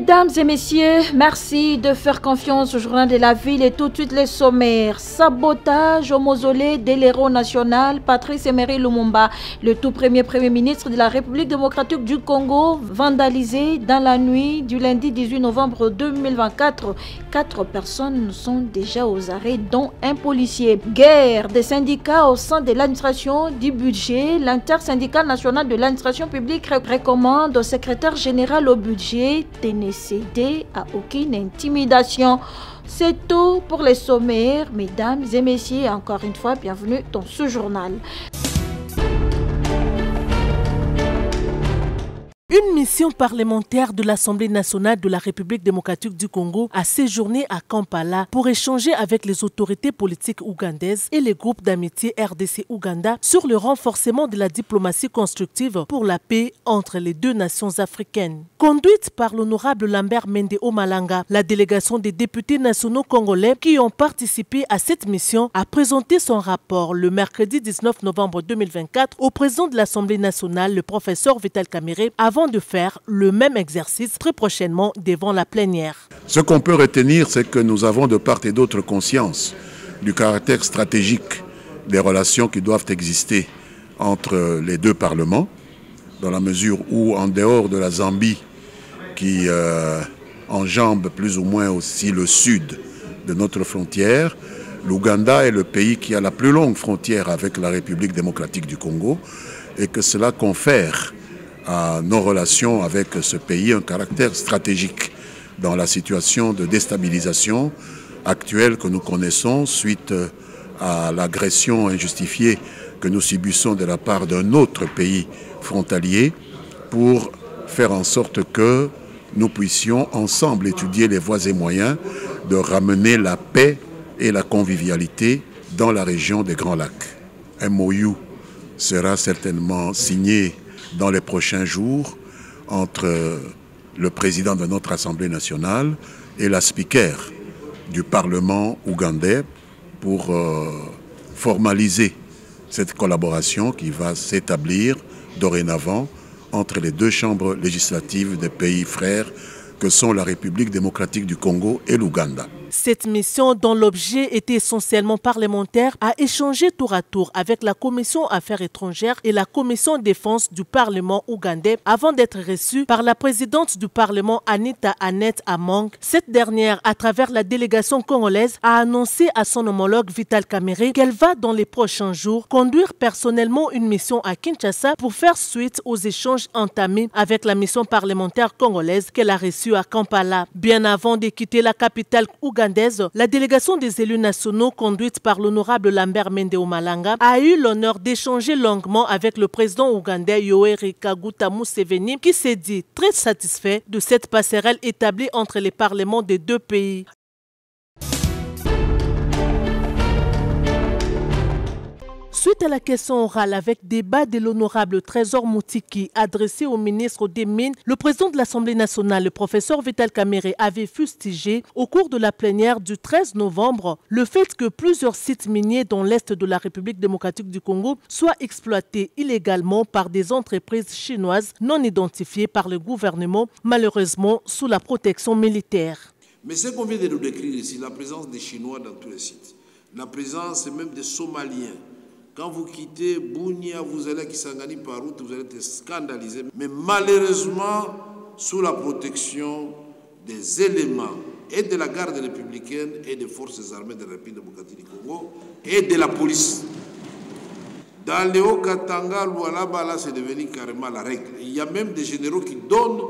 Mesdames et messieurs, merci de faire confiance au journal de la ville et tout de suite les sommaires. Sabotage au mausolée de l'héros national Patrice Emery Lumumba, le tout premier ministre de la République démocratique du Congo, vandalisé dans la nuit du lundi 18 novembre 2024. 4 personnes sont déjà aux arrêts, dont un policier. Guerre des syndicats au sein de l'administration du budget. L'intersyndicale nationale de l'administration publique recommande au secrétaire général au budget de ne céder à aucune intimidation. C'est tout pour les sommaires, mesdames et messieurs. Encore une fois, bienvenue dans ce journal. Une mission parlementaire de l'Assemblée nationale de la République démocratique du Congo a séjourné à Kampala pour échanger avec les autorités politiques ougandaises et les groupes d'amitié RDC-Ouganda sur le renforcement de la diplomatie constructive pour la paix entre les deux nations africaines. Conduite par l'honorable Lambert Mende Omalanga, la délégation des députés nationaux congolais qui ont participé à cette mission a présenté son rapport le mercredi 19 novembre 2024 au président de l'Assemblée nationale, le professeur Vital Kamerhe, avant de faire le même exercice très prochainement devant la plénière. Ce qu'on peut retenir, c'est que nous avons de part et d'autre conscience du caractère stratégique des relations qui doivent exister entre les deux parlements, dans la mesure où, en dehors de la Zambie, qui enjambe plus ou moins aussi le sud de notre frontière, l'Ouganda est le pays qui a la plus longue frontière avec la République démocratique du Congo, et que cela confère à nos relations avec ce pays un caractère stratégique dans la situation de déstabilisation actuelle que nous connaissons suite à l'agression injustifiée que nous subissons de la part d'un autre pays frontalier, pour faire en sorte que nous puissions ensemble étudier les voies et moyens de ramener la paix et la convivialité dans la région des Grands Lacs. Un MOU sera certainement signé dans les prochains jours entre le président de notre Assemblée nationale et la speaker du Parlement ougandais pour formaliser cette collaboration qui va s'établir dorénavant entre les deux chambres législatives des pays frères que sont la République démocratique du Congo et l'Ouganda. Cette mission, dont l'objet était essentiellement parlementaire, a échangé tour à tour avec la Commission Affaires étrangères et la Commission Défense du Parlement ougandais avant d'être reçue par la présidente du Parlement Anita Annette Among. Cette dernière, à travers la délégation congolaise, a annoncé à son homologue Vital Kamerhe qu'elle va dans les prochains jours conduire personnellement une mission à Kinshasa pour faire suite aux échanges entamés avec la mission parlementaire congolaise qu'elle a reçue à Kampala. Bien avant de quitter la capitale ougandaise, la délégation des élus nationaux conduite par l'honorable Lambert Mende Omalanga a eu l'honneur d'échanger longuement avec le président ougandais Yoweri Kaguta Museveni, qui s'est dit très satisfait de cette passerelle établie entre les parlements des deux pays. Suite à la question orale avec débat de l'honorable Trésor Moutiki adressé au ministre des Mines, le président de l'Assemblée nationale, le professeur Vital Kamerhe, avait fustigé au cours de la plénière du 13 novembre le fait que plusieurs sites miniers dans l'est de la République démocratique du Congo soient exploités illégalement par des entreprises chinoises non identifiées par le gouvernement, malheureusement sous la protection militaire. Mais ce qu'on vient de nous décrire ici, la présence des Chinois dans tous les sites, la présence même des Somaliens. Quand vous quittez Bunia, vous allez à Kisangani par route, vous allez être scandalisé. Mais malheureusement, sous la protection des éléments et de la garde républicaine et des forces armées de la République démocratique du Congo et de la police. Dans les Haut-Katanga, là, c'est devenu carrément la règle. Il y a même des généraux qui donnent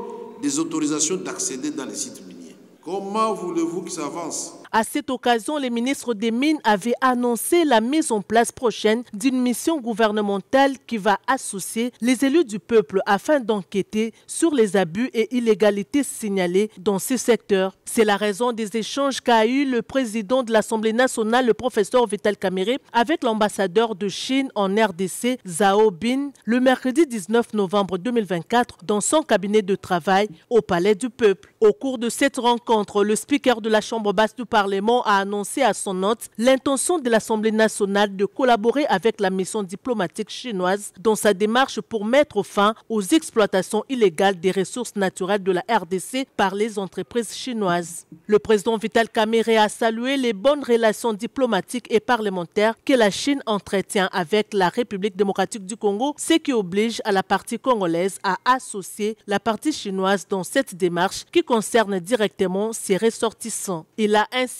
des autorisations d'accéder dans les sites miniers. Comment voulez-vous que ça avance ? À cette occasion, le ministre des Mines avait annoncé la mise en place prochaine d'une mission gouvernementale qui va associer les élus du peuple afin d'enquêter sur les abus et illégalités signalés dans ce secteur. C'est la raison des échanges qu'a eu le président de l'Assemblée nationale, le professeur Vital Kamerhe, avec l'ambassadeur de Chine en RDC, Zhao Bin, le mercredi 19 novembre 2024 dans son cabinet de travail au Palais du Peuple. Au cours de cette rencontre, le speaker de la Chambre basse du Parlement, Parlement a annoncé à son hôte l'intention de l'Assemblée nationale de collaborer avec la mission diplomatique chinoise dans sa démarche pour mettre fin aux exploitations illégales des ressources naturelles de la RDC par les entreprises chinoises. Le président Vital Kamerhe a salué les bonnes relations diplomatiques et parlementaires que la Chine entretient avec la République démocratique du Congo, ce qui oblige à la partie congolaise à associer la partie chinoise dans cette démarche qui concerne directement ses ressortissants. Il a insisté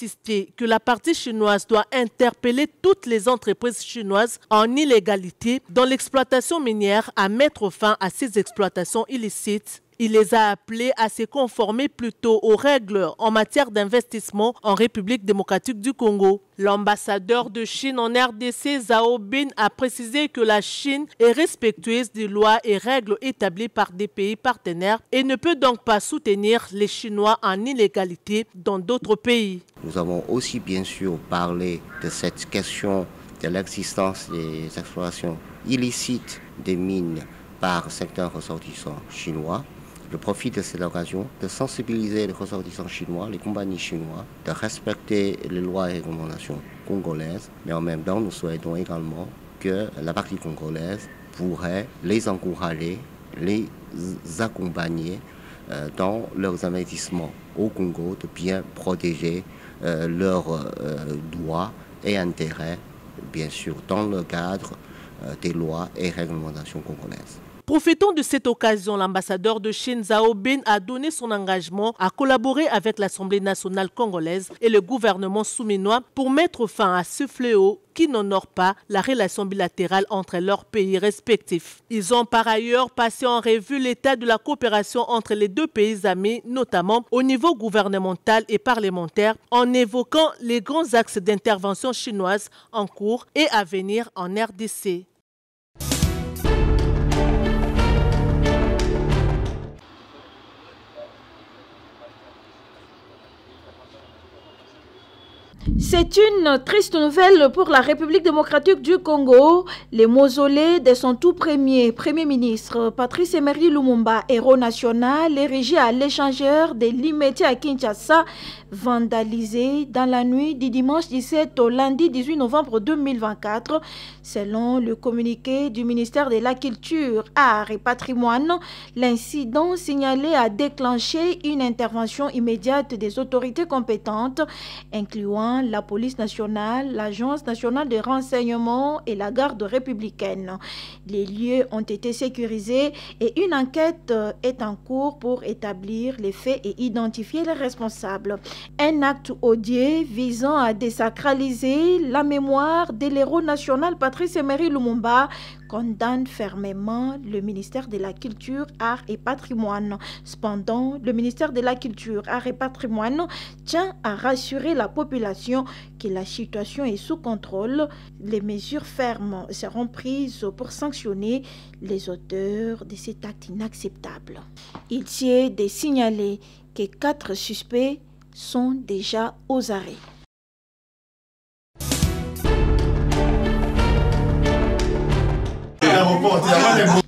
que la partie chinoise doit interpeller toutes les entreprises chinoises en illégalité dans l'exploitation minière à mettre fin à ces exploitations illicites. Il les a appelés à se conformer plutôt aux règles en matière d'investissement en République démocratique du Congo. L'ambassadeur de Chine en RDC, Zhao Bin, a précisé que la Chine est respectueuse des lois et règles établies par des pays partenaires et ne peut donc pas soutenir les Chinois en illégalité dans d'autres pays. Nous avons aussi bien sûr parlé de cette question de l'existence des explorations illicites des mines par certains ressortissants chinois. Je profite de cette occasion de sensibiliser les ressortissants chinois, les compagnies chinoises, de respecter les lois et réglementations congolaises. Mais en même temps, nous souhaitons également que la partie congolaise pourrait les encourager, les accompagner dans leurs investissements au Congo, de bien protéger leurs droits et intérêts, bien sûr, dans le cadre des lois et réglementations congolaises. Profitant de cette occasion, l'ambassadeur de Chine, Zhao Bin, a donné son engagement à collaborer avec l'Assemblée nationale congolaise et le gouvernement souminois pour mettre fin à ce fléau qui n'honore pas la relation bilatérale entre leurs pays respectifs. Ils ont par ailleurs passé en revue l'état de la coopération entre les deux pays amis, notamment au niveau gouvernemental et parlementaire, en évoquant les grands axes d'intervention chinoise en cours et à venir en RDC. C'est une triste nouvelle pour la République démocratique du Congo. Les mausolées de son tout premier ministre, Patrice Emery Lumumba, héros national, érigé à l'échangeur de l'immédiat à Kinshasa, vandalisé dans la nuit du dimanche 17 au lundi 18 novembre 2024. Selon le communiqué du ministère de la Culture, Arts et Patrimoine, l'incident signalé a déclenché une intervention immédiate des autorités compétentes, incluant la police nationale, l'Agence nationale de renseignement et la garde républicaine. Les lieux ont été sécurisés et une enquête est en cours pour établir les faits et identifier les responsables. Un acte odieux visant à désacraliser la mémoire de l'héros national Patrice Emery Lumumba condamne fermement le ministère de la Culture, Arts et Patrimoine. Cependant, le ministère de la Culture, Arts et Patrimoine tient à rassurer la population que la situation est sous contrôle. Les mesures fermes seront prises pour sanctionner les auteurs de cet acte inacceptable. Il tient de signaler que 4 suspects sont déjà aux arrêts.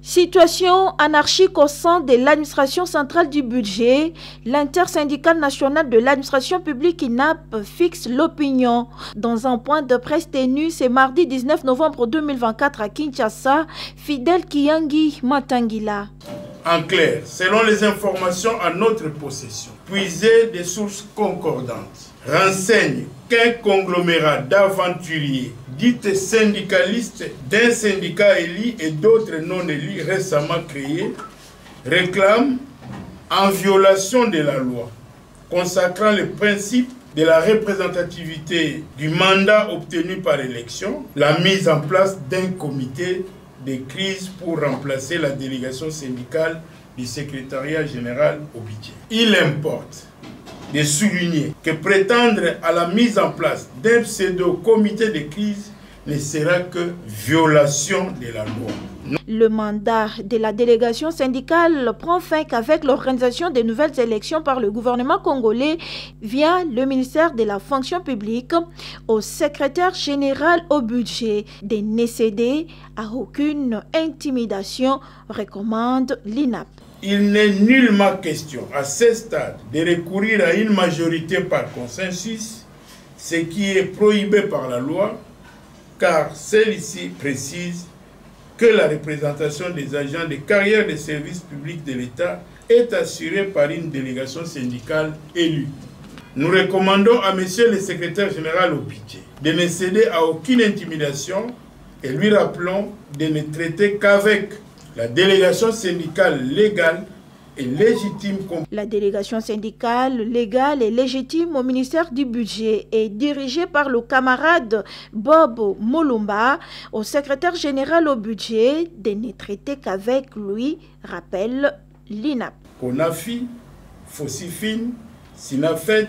Situation anarchique au sein de l'administration centrale du budget. L'intersyndicale nationale de l'administration publique INAP fixe l'opinion. Dans un point de presse tenu ce mardi 19 novembre 2024 à Kinshasa, Fidel Kiyangi Matangila. En clair, selon les informations à notre possession, puisées des sources concordantes, renseigne qu'un conglomérat d'aventuriers, dites syndicalistes d'un syndicat élu et d'autres non élus récemment créés, réclament, en violation de la loi, consacrant le principe de la représentativité du mandat obtenu par élection, la mise en place d'un comité de crise pour remplacer la délégation syndicale du secrétariat général au budget. Il importe de souligner que prétendre à la mise en place d'un pseudo-comité de crise ne sera que violation de la loi. Le mandat de la délégation syndicale prend fin qu'avec l'organisation des nouvelles élections par le gouvernement congolais via le ministère de la fonction publique au secrétaire général au budget de ne céder à aucune intimidation, recommande l'INAP. Il n'est nullement question à ce stade de recourir à une majorité par consensus ce qui est prohibé par la loi, car celle-ci précise que la représentation des agents des carrières des services publics de l'État est assurée par une délégation syndicale élue. Nous recommandons à Monsieur le secrétaire général au budget de ne céder à aucune intimidation et lui rappelons de ne traiter qu'avec la délégation syndicale légale et légitime. La délégation syndicale légale et légitime au ministère du Budget est dirigée par le camarade Bob Mulumba, au secrétaire général au budget, de ne traiter qu'avec lui, rappelle l'INAP. CONAFI, Fossifine, Sinafet,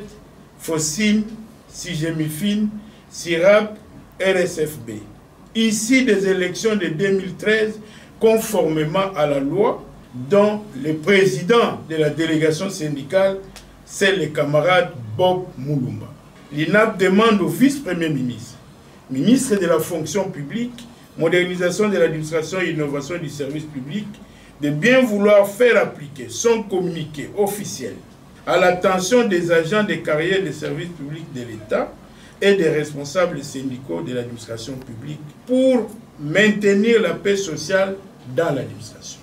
Fossine, Sigemifine, SIRAP, RSFB. Ici des élections de 2013 conformément à la loi, dont le président de la délégation syndicale, c'est le camarade Bob Mulumba. L'INAP demande au vice-premier ministre, ministre de la fonction publique, modernisation de l'administration et innovation du service public, de bien vouloir faire appliquer son communiqué officiel à l'attention des agents des carrières des services publics de l'État et des responsables syndicaux de l'administration publique pour maintenir la paix sociale dans l'administration.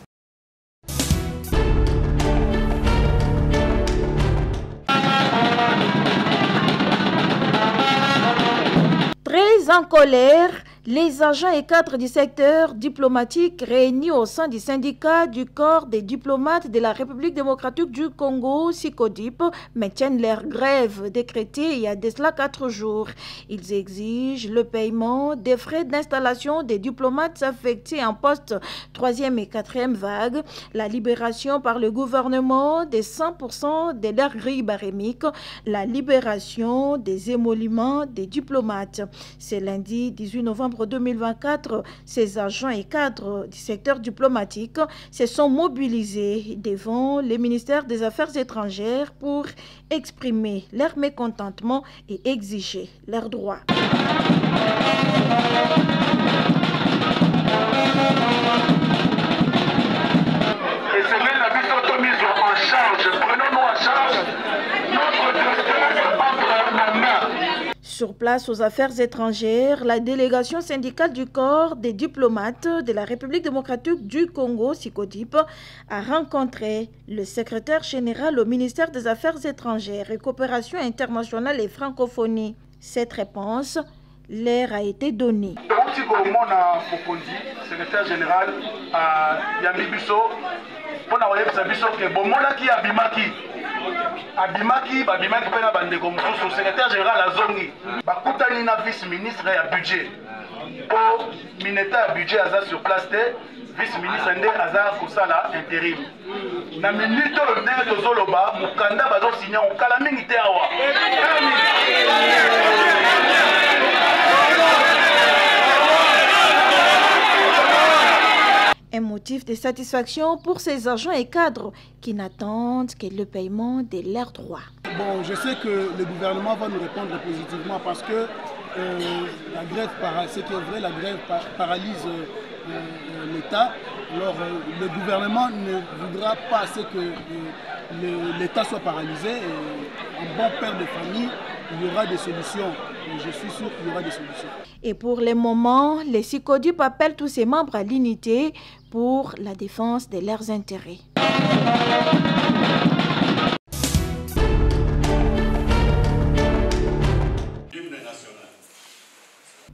Très en colère, les agents et cadres du secteur diplomatique réunis au sein du syndicat du corps des diplomates de la République démocratique du Congo, SICODIP, maintiennent leur grève décrétée il y a de cela 4 jours. Ils exigent le paiement des frais d'installation des diplomates affectés en poste 3e et 4e vague, la libération par le gouvernement des 100% de leur grille barémique, la libération des émoluments des diplomates. C'est lundi 18 novembre 2024, ces agents et cadres du secteur diplomatique se sont mobilisés devant le ministère des Affaires étrangères pour exprimer leur mécontentement et exiger leurs droits. Sur place aux affaires étrangères, la délégation syndicale du corps des diplomates de la République démocratique du Congo, SICODIP, a rencontré le secrétaire général au ministère des Affaires étrangères et coopération internationale et francophonie. Cette réponse leur a été donnée. Secrétaire général Yambibiso, pour Abimaki pena bande comme le secrétaire général Azongi bakutani na vice ministre ya budget pour ministère ya budget aza sur place te vice ministre nde aza kosala intérim na minute de tozoloba mukanda bazo signer okala mingi te awa. Un motif de satisfaction pour ces agents et cadres qui n'attendent que le paiement de leurs droits. Bon, je sais que le gouvernement va nous répondre positivement parce que la grève, ce qui est vrai, la grève paralyse l'État. Alors le gouvernement ne voudra pas que l'État soit paralysé. Et en bon père de famille, il y aura des solutions. Et je suis sûr qu'il y aura des solutions. Et pour le moment, les SICODIP appellent tous ses membres à l'unité pour la défense de leurs intérêts.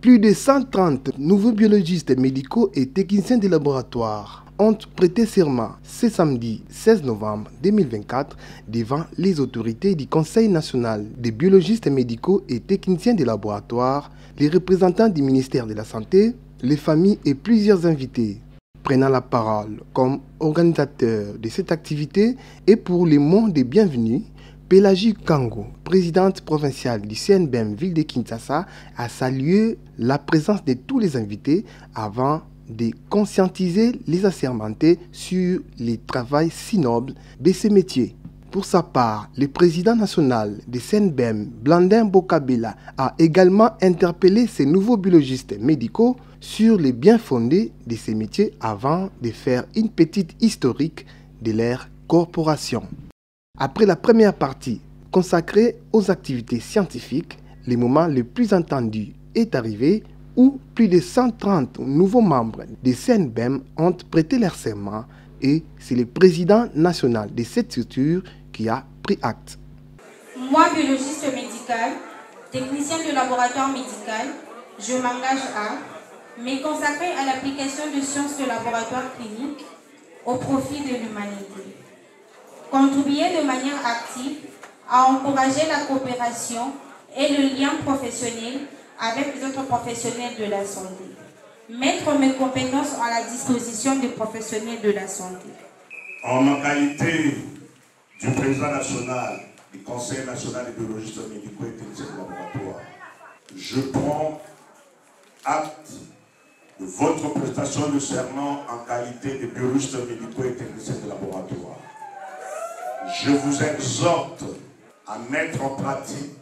Plus de 130 nouveaux biologistes médicaux et techniciens de laboratoire ont prêté serment ce samedi 16 novembre 2024 devant les autorités du Conseil national des biologistes médicaux et techniciens de laboratoire, les représentants du ministère de la Santé, les familles et plusieurs invités. Prenant la parole comme organisateur de cette activité et pour les mots de bienvenue, Pélagie Kango, présidente provinciale du CNBM Ville de Kinshasa, a salué la présence de tous les invités avant de conscientiser les assermentés sur le travail si noble de ces métiers. Pour sa part, le président national de CNBM, Blandin Bokabela, a également interpellé ces nouveaux biologistes médicaux sur les bien fondés de ces métiers avant de faire une petite historique de leur corporation. Après la première partie consacrée aux activités scientifiques, le moment le plus attendu est arrivé où plus de 130 nouveaux membres des CNBEM ont prêté leur serment et c'est le président national de cette structure qui a pris acte. Moi, biologiste médical, technicien de laboratoire médical, je m'engage à me consacrer à l'application de sciences de laboratoire clinique au profit de l'humanité. Contribuer de manière active à encourager la coopération et le lien professionnel avec les autres professionnels de la santé. Mettre mes compétences à la disposition des professionnels de la santé. En ma qualité du président national du Conseil national des biologistes médicaux et techniciens de laboratoire, je prends acte de votre prestation de serment en qualité de biologiste médicaux et techniciens de laboratoire. Je vous exhorte à mettre en pratique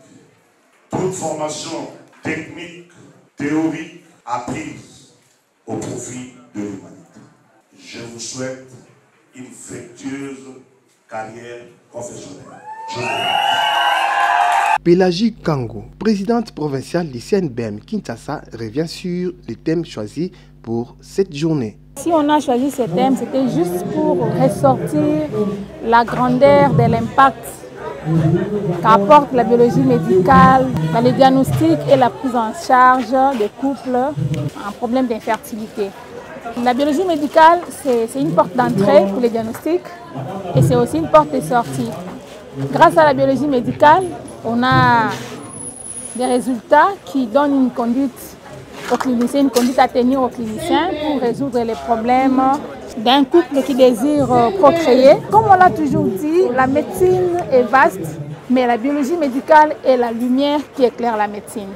toute formation technique, théorique, apprise au profit de l'humanité. Je vous souhaite une fructueuse carrière professionnelle. Je vous remercie. Pélagie Kango, présidente provinciale du CNBEM Kinshasa, revient sur le thème choisi pour cette journée. Si on a choisi ce thème, c'était juste pour ressortir la grandeur de l'impact qu'apporte la biologie médicale dans le diagnostic et la prise en charge des couples en problème d'infertilité. La biologie médicale, c'est une porte d'entrée pour les diagnostics et c'est aussi une porte de sortie. Grâce à la biologie médicale, on a des résultats qui donnent une conduite aux cliniciens, une conduite à tenir aux cliniciens pour résoudre les problèmes d'un couple qui désire procréer. Comme on l'a toujours dit, la médecine est vaste, mais la biologie médicale est la lumière qui éclaire la médecine.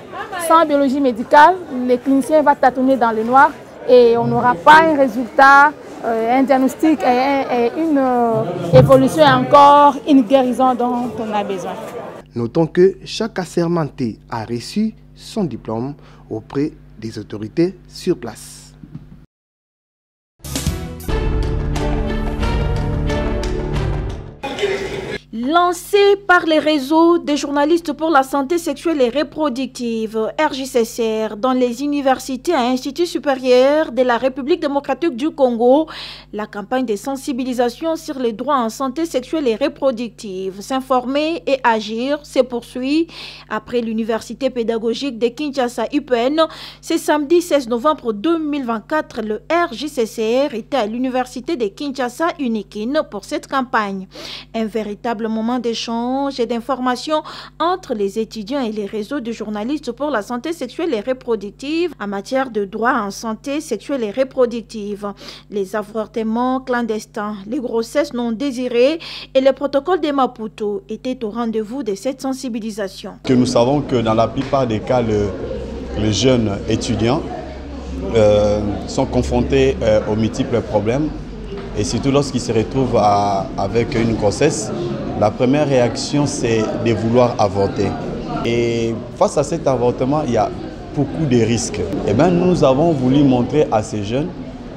Sans biologie médicale, les cliniciens vont tâtonner dans le noir et on n'aura pas un résultat, un diagnostic et une évolution et encore une guérison dont on a besoin. Notons que chaque assermenté a reçu son diplôme auprès des autorités sur place. Lancé par les réseaux des journalistes pour la santé sexuelle et reproductive, RJCCR, dans les universités et instituts supérieurs de la République démocratique du Congo, la campagne de sensibilisation sur les droits en santé sexuelle et reproductive, s'informer et agir, se poursuit après l'université pédagogique de Kinshasa UPN. Ce samedi 16 novembre 2024, le RJCCR était à l'université de Kinshasa Unikin pour cette campagne. Un véritable moment d'échange et d'information entre les étudiants et les réseaux de journalistes pour la santé sexuelle et reproductive en matière de droits en santé sexuelle et reproductive, les avortements clandestins, les grossesses non désirées et le protocole de Maputo étaient au rendez-vous de cette sensibilisation. Nous savons que dans la plupart des cas, les jeunes étudiants sont confrontés aux multiples problèmes. Et surtout lorsqu'ils se retrouvent avec une grossesse, la première réaction c'est de vouloir avorter. Et face à cet avortement, il y a beaucoup de risques. Et bien, nous avons voulu montrer à ces jeunes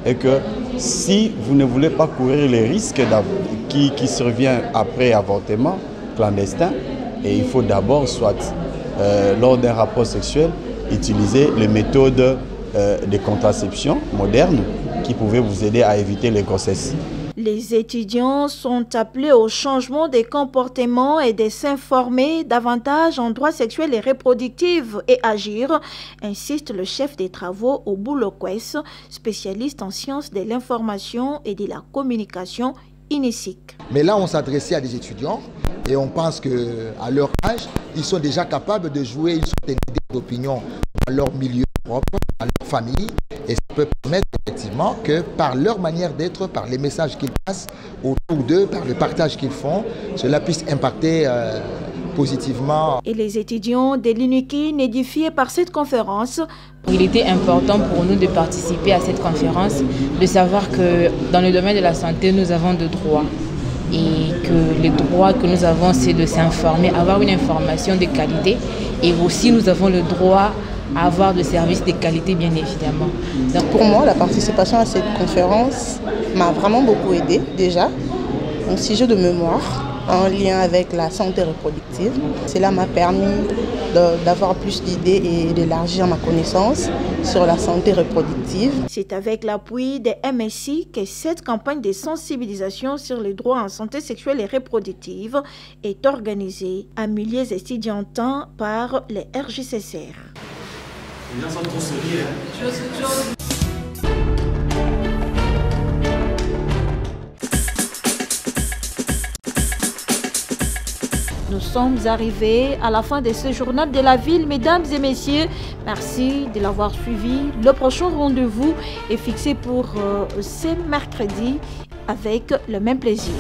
que si vous ne voulez pas courir les risques qui surviennent après avortement clandestin, et il faut d'abord, soit lors d'un rapport sexuel, utiliser les méthodes de contraception modernes qui pouvaient vous aider à éviter les grossesses. Les étudiants sont appelés au changement des comportements et de s'informer davantage en droits sexuels et reproductifs et agir, insiste le chef des travaux au Boulokwes, spécialiste en sciences de l'information et de la communication, INESIC. Mais là, on s'adressait à des étudiants et on pense qu'à leur âge, ils sont déjà capables de jouer une certaine idée d'opinion dans leur milieu propre, à leur famille, et ça peut permettre effectivement que par leur manière d'être, par les messages qu'ils passent autour d'eux, par le partage qu'ils font, cela puisse impacter positivement. Et les étudiants de l'UNIKIN édifiés par cette conférence. Il était important pour nous de participer à cette conférence, de savoir que dans le domaine de la santé, nous avons des droits. Et que les droits que nous avons, c'est de s'informer, avoir une information de qualité. Et aussi, nous avons le droit à avoir des services de qualité, bien évidemment. Donc, pour moi, la participation à cette conférence m'a vraiment beaucoup aidé déjà. Mon sujet de mémoire, en lien avec la santé reproductive. Cela m'a permis d'avoir plus d'idées et d'élargir ma connaissance sur la santé reproductive. C'est avec l'appui des MSI que cette campagne de sensibilisation sur les droits en santé sexuelle et reproductive est organisée à milliers d'étudiants par les RJCCR. Nous sommes arrivés à la fin de ce journal de la ville, mesdames et messieurs. Merci de l'avoir suivi. Le prochain rendez-vous est fixé pour ce mercredi avec le même plaisir.